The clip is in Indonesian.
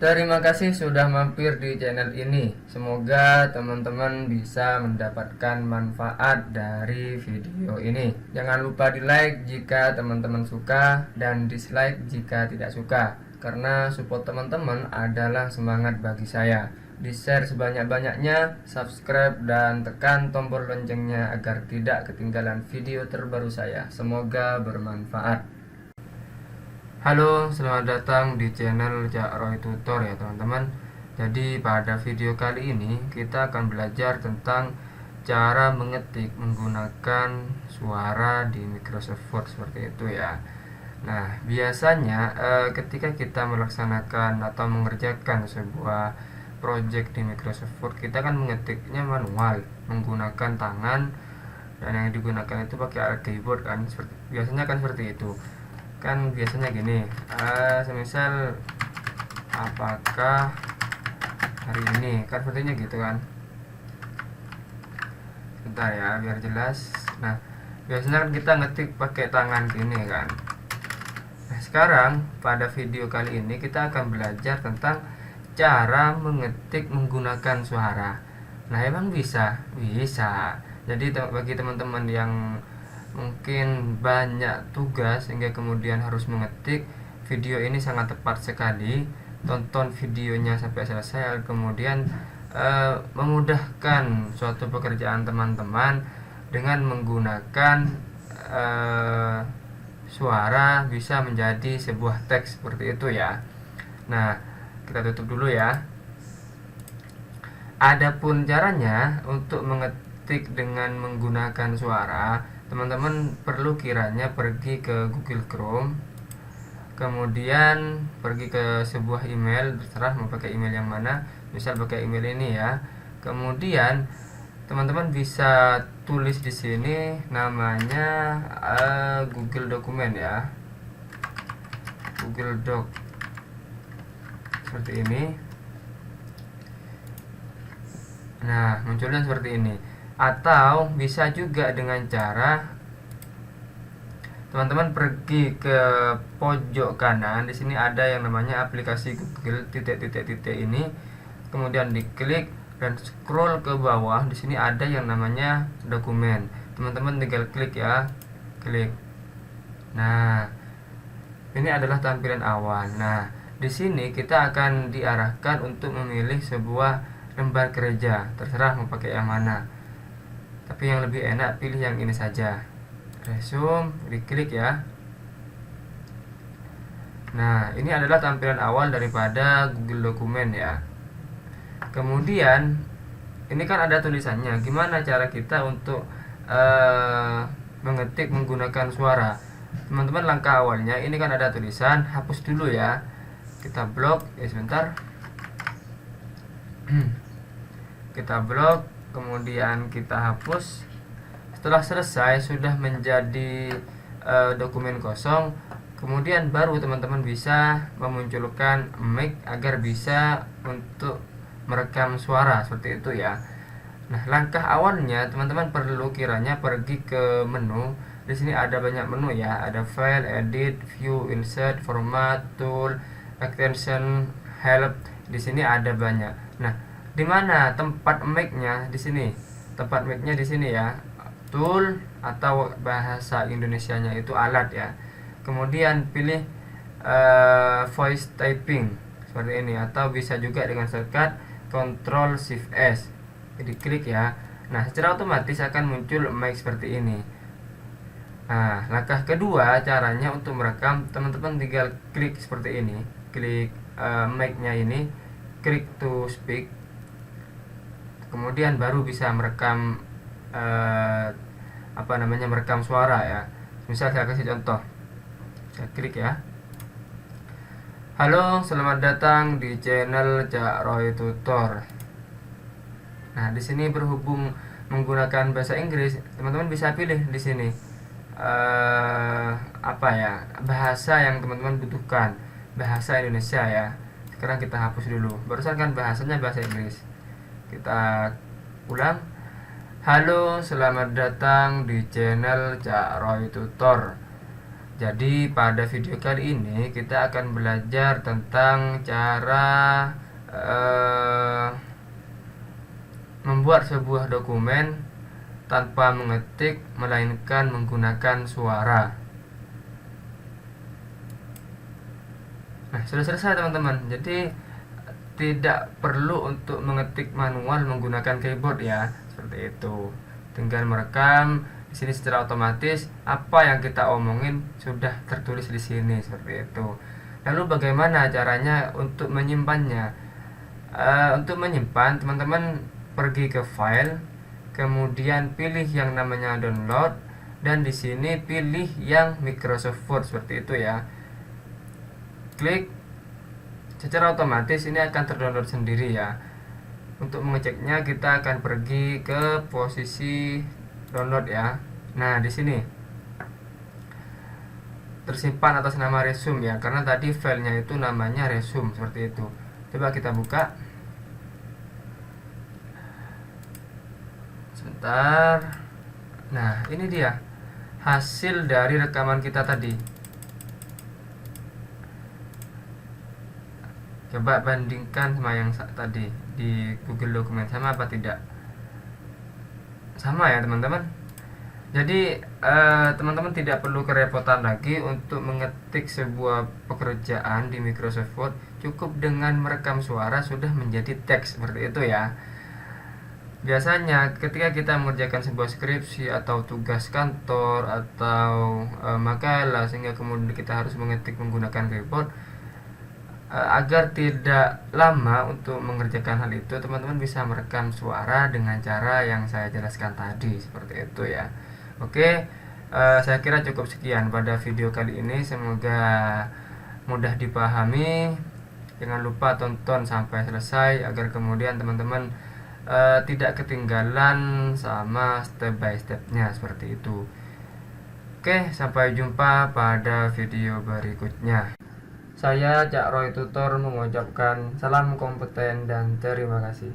Terima kasih sudah mampir di channel ini. Semoga teman-teman bisa mendapatkan manfaat dari video ini. Jangan lupa di like jika teman-teman suka dan dislike jika tidak suka, karena support teman-teman adalah semangat bagi saya. Di share sebanyak-banyaknya, subscribe dan tekan tombol loncengnya agar tidak ketinggalan video terbaru saya. Semoga bermanfaat. Halo, selamat datang di channel Cak Roy Tutor ya teman-teman. Jadi pada video kali ini kita akan belajar tentang cara mengetik menggunakan suara di Microsoft Word seperti itu ya. Nah, biasanya ketika kita melaksanakan atau mengerjakan sebuah project di Microsoft Word, kita kan mengetiknya manual menggunakan tangan, dan yang digunakan itu pakai alat keyboard kan. Biasanya kan seperti itu. Kan biasanya gini, semisal apakah hari ini, kan sepertinya gitu kan. Bentar ya biar jelas. Nah, biasanya kan kita ngetik pakai tangan gini kan. Nah, sekarang pada video kali ini kita akan belajar tentang cara mengetik menggunakan suara. Nah, emang bisa? Bisa. Jadi bagi teman-teman yang mungkin banyak tugas sehingga kemudian harus mengetik, video ini sangat tepat sekali. Tonton videonya sampai selesai, kemudian memudahkan suatu pekerjaan teman-teman dengan menggunakan suara bisa menjadi sebuah teks seperti itu ya. Nah, kita tutup dulu ya. Adapun caranya untuk mengetik dengan menggunakan suara, teman-teman perlu kiranya pergi ke Google Chrome, kemudian pergi ke sebuah email, terserah mau pakai email yang mana, misal pakai email ini ya. Kemudian teman-teman bisa tulis di sini namanya Google Dokumen ya, Google Doc seperti ini. Nah, munculnya seperti ini. Atau bisa juga dengan cara teman-teman pergi ke pojok kanan. Di sini ada yang namanya aplikasi Google titik-titik-titik ini. Kemudian diklik dan scroll ke bawah. Di sini ada yang namanya dokumen. Teman-teman tinggal klik ya, klik. Nah, ini adalah tampilan awal. Nah, di sini kita akan diarahkan untuk memilih sebuah lembar kerja. Terserah mau pakai yang mana, tapi yang lebih enak pilih yang ini saja. Resume, diklik ya. Nah, ini adalah tampilan awal daripada Google Dokumen ya. Kemudian ini kan ada tulisannya. Gimana cara kita untuk mengetik menggunakan suara? Teman-teman, langkah awalnya ini kan ada tulisan, hapus dulu ya. Kita blok ya sebentar. Kita blok, kemudian kita hapus. Setelah selesai sudah menjadi dokumen kosong, kemudian baru teman-teman bisa memunculkan mic agar bisa untuk merekam suara seperti itu ya. Nah, langkah awalnya teman-teman perlu kiranya pergi ke menu. Di sini ada banyak menu ya, ada file, edit, view, insert, format, tool, extension, help. Di sini ada banyak. Nah, di mana tempat mic-nya? Di sini. Tempat mic-nya di sini ya. Tool atau bahasa Indonesianya itu alat ya. Kemudian pilih voice typing seperti ini, atau bisa juga dengan shortcut Ctrl Shift S. Jadi klik ya. Nah, secara otomatis akan muncul mic seperti ini. Nah, langkah kedua caranya untuk merekam, teman-teman tinggal klik seperti ini. Klik mic-nya ini, klik to speak. Kemudian baru bisa merekam merekam suara ya. Misal saya kasih contoh, saya klik ya. Halo, selamat datang di channel Cak Roy Tutor. Nah, di sini berhubung menggunakan bahasa Inggris, teman-teman bisa pilih di sini bahasa yang teman-teman butuhkan, bahasa Indonesia ya. Sekarang kita hapus dulu. Barusan kan bahasanya bahasa Inggris. Kita ulang. Halo, selamat datang di channel Cak Roy Tutor. Jadi pada video kali ini kita akan belajar tentang cara membuat sebuah dokumen tanpa mengetik melainkan menggunakan suara. Nah, sudah selesai teman-teman. Jadi tidak perlu untuk mengetik manual menggunakan keyboard ya, seperti itu. Tinggal merekam di sini secara otomatis apa yang kita omongin sudah tertulis di sini, seperti itu. Lalu bagaimana caranya untuk menyimpannya? Untuk menyimpan, teman-teman pergi ke file, kemudian pilih yang namanya download, dan di sini pilih yang Microsoft Word, seperti itu ya. Klik, secara otomatis ini akan terdownload sendiri ya. Untuk mengeceknya kita akan pergi ke posisi download ya. Nah, di sini tersimpan atas nama resume ya, karena tadi filenya itu namanya resume, seperti itu. Coba kita buka. Sebentar. Nah, ini dia hasil dari rekaman kita tadi. Coba bandingkan sama yang tadi di Google Dokumen, sama apa tidak? Sama ya teman-teman. Jadi teman-teman tidak perlu kerepotan lagi untuk mengetik sebuah pekerjaan di Microsoft Word. Cukup dengan merekam suara sudah menjadi teks, seperti itu ya. Biasanya ketika kita mengerjakan sebuah skripsi atau tugas kantor atau makalah, sehingga kemudian kita harus mengetik menggunakan keyboard, agar tidak lama untuk mengerjakan hal itu, teman-teman bisa merekam suara dengan cara yang saya jelaskan tadi, seperti itu ya. Oke, saya kira cukup sekian pada video kali ini. Semoga mudah dipahami. Jangan lupa tonton sampai selesai agar kemudian teman-teman tidak ketinggalan sama step by stepnya, seperti itu. Oke, sampai jumpa pada video berikutnya. Saya Cak Roy Tutor mengucapkan salam kompeten dan terima kasih.